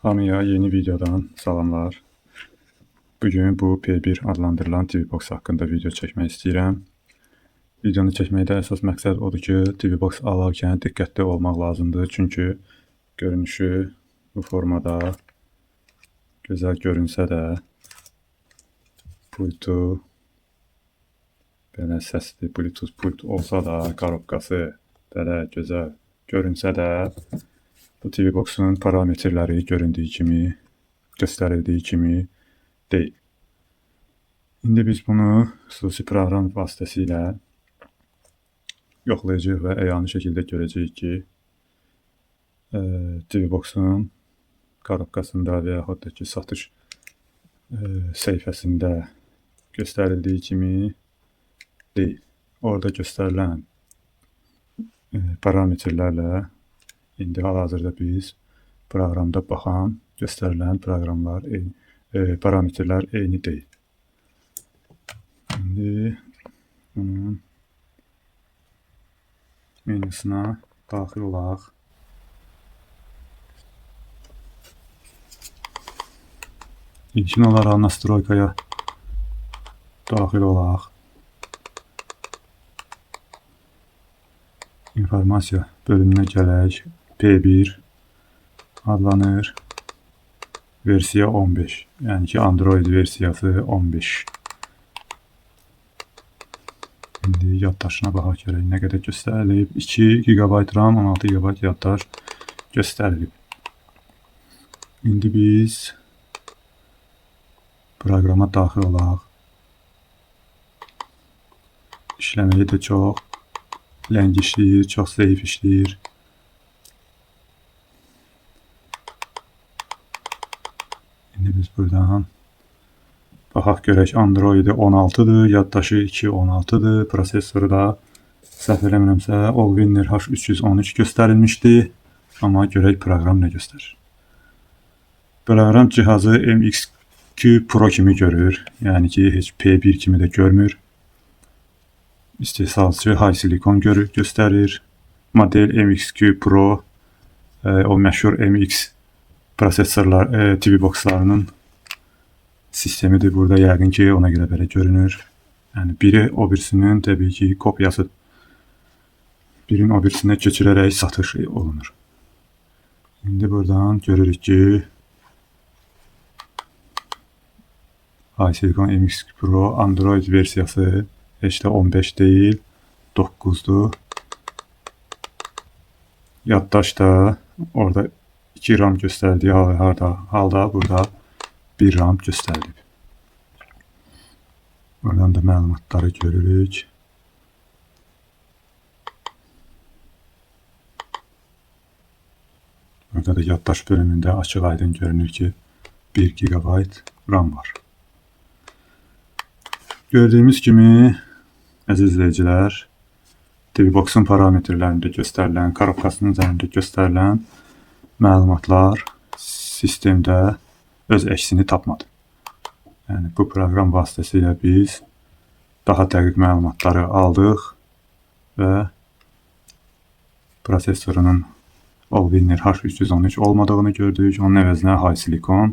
Hamıya yeni videodan salamlar. Bugün bu P1 adlandırılan TVBox haqqında video çəkmək istəyirəm. Videonu çəkməkdə əsas məqsəd odur ki, TVBox alarkən diqqətli olmaq lazımdır. Çünki görünüşü bu formada gözəl görünsə də, pultu belə səsli Bluetooth pult olsa da, qarobkası belə gözəl görünsə də, bu TVBox-un parametrləri göründüyü kimi, göstərildiyi kimi deyil. İndi biz bunu xüsusi proqram vasitəsilə yoxlayacağıq və əyani şəkildə görəcəyik ki, TVBox-un qarobkasında və yaxud da ki, satış səhifəsində göstərildiyi kimi deyil. Orada göstərilən parametrlərlə indi hal-hazırda biz proqramda baxan göstərilən parametrlər eyni deyil. İndi bunun menüsünə daxil olaq. İlkin olaraq nastroykaya daxil olaq. İnformasiya bölümünə gələk. P1 adlanır. Versiya 15. Yəni ki, Android versiyası 15. İndi yaddaşına baxaq görək nə qədər göstərilib. 2 GB RAM, 16 GB yaddaş göstərilib. İndi biz proqrama daxil olaq. İşləməyi də çox ləng işləyir, çox zəif işləyir. İndi biz buradan baxaq görək, Android-i 16-dır, yaddaşı 216-dır, prosesoru da səhv eləmirəmsə Allwinner H313 göstərilmişdi. Amma görək proqram nə göstərir. Proqram cihazı MX2 Pro kimi görür, yəni ki, heç P1 kimi də görmür. İstehsalçı HiSilicon göstərir. Model MX2 Pro, o məşhur MX prosesorlar, TVBox-larının sistemidir. Burada yəqin ki, ona görə belə görünür. Yəni, biri o birisinin təbii ki, kopyası. Birin o birisinə keçirərək satış olunur. İndi buradan görürük ki, HiSilicon MX2 Pro Android versiyası heç də 15 deyil, 9-dur. Yaddaş da orada 2 RAM göstərdiyi halda burada 1 RAM göstərilib. Oradan da məlumatları görürük. Burada da yaddaş bölümündə açıq aydın görünür ki, 1 GB RAM var. Gördüyümüz kimi, əziz izləyicilər, TVBox-un parametrlərində göstərilən, qarobkasının üzərində göstərilən məlumatlar sistemdə öz əksini tapmadı. Yəni, bu proqram vasitəsilə biz daha dəqiq məlumatları aldıq və prosesorunun Allwinner H313 olmadığını gördük. Onun əvəzinə HiSilicon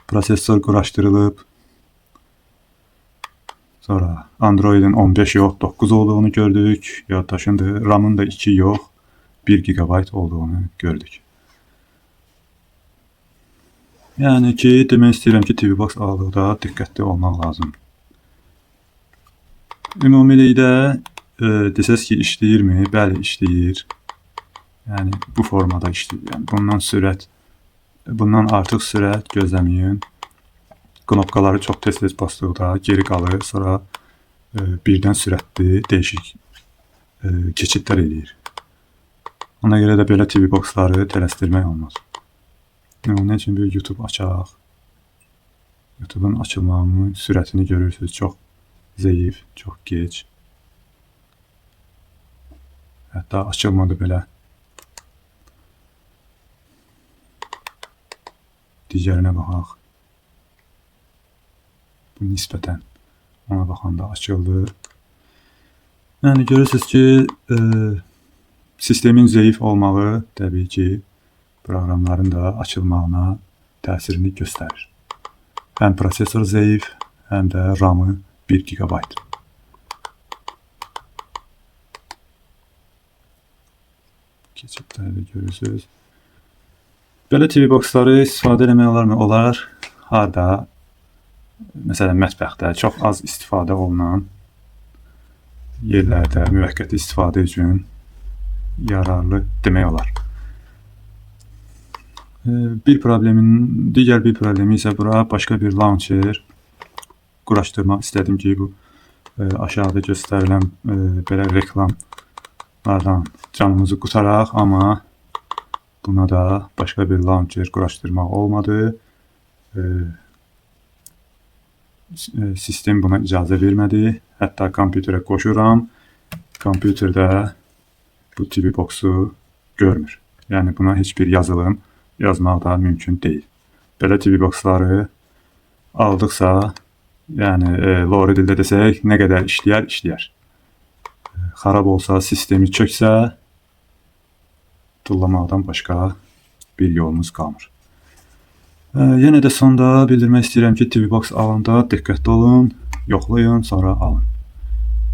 prosesor quraşdırılıb. Sonra Android-in 15 yox, 9 olduğunu gördük. Yaddaşın da, RAM-ın da 2 yox, 1 GB olduğunu gördük. Yəni ki, demək istəyirəm ki, TVBox aldıqda diqqətli olmaq lazım. Ümumilikdə desəz ki, işləyirmi? Bəli, işləyir. Yəni, bu formada işləyir. Yəni, bundan artıq sürət gözləməyin. Knopkaları çox tez-tez basdıqda geri qalır, sonra birdən sürətli, değişik keçidlər edir. Ona görə də belə TVBox-ları tələsdirmək olmaz. Onun üçün bir YouTube açaq. YouTube'un açılmağının sürətini görürsünüz, çox zəif, çox gec. Hətta açılmadı belə. Digərinə baxaq. Bu nisbətən ona baxanda açıldı. Yəni görürsünüz ki, sistemin zəif olmağı təbii ki, proqramların da açılmağına təsirini göstərir. Həm prosesor zəif, həm də RAM-ı 1 GB. Keçidləri görürsünüz. Belə TV boxları istifadə eləmək olarmı? Olar. Harda? Məsələn, mətbəxdə çox az istifadə olunan yerlərdə müvəqqəti istifadə üçün yararlı demək olar. Digər bir problemi isə bura başqa bir launcher quraşdırmaq istədim ki, bu aşağıda göstərilən belə reklamlardan canımızı qutaraq, amma buna da başqa bir launcher quraşdırmaq olmadı. Sistem buna icazə vermədi. Hətta kompüterə qoşuram. Kompüterdə bu TV boxu görmür. Yəni buna heç bir yazılım yazmaq da mümkün deyil. Belə TV boxları aldıqsa, yəni lori dildə desək, nə qədər işləyər. Xarab olsa, sistemi çöksə, tullamaqdan başqa bir yolumuz qalmır. Yenə də sonda bildirmək istəyirəm ki, TV box alanda diqqətli olun, yoxlayın, sonra alın.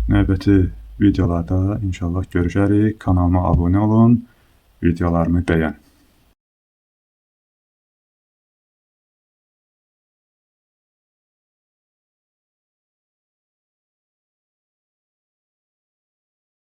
Növbəti videolarda inşallah görüşərik. Kanalıma abunə olun, videolarımı bəyən.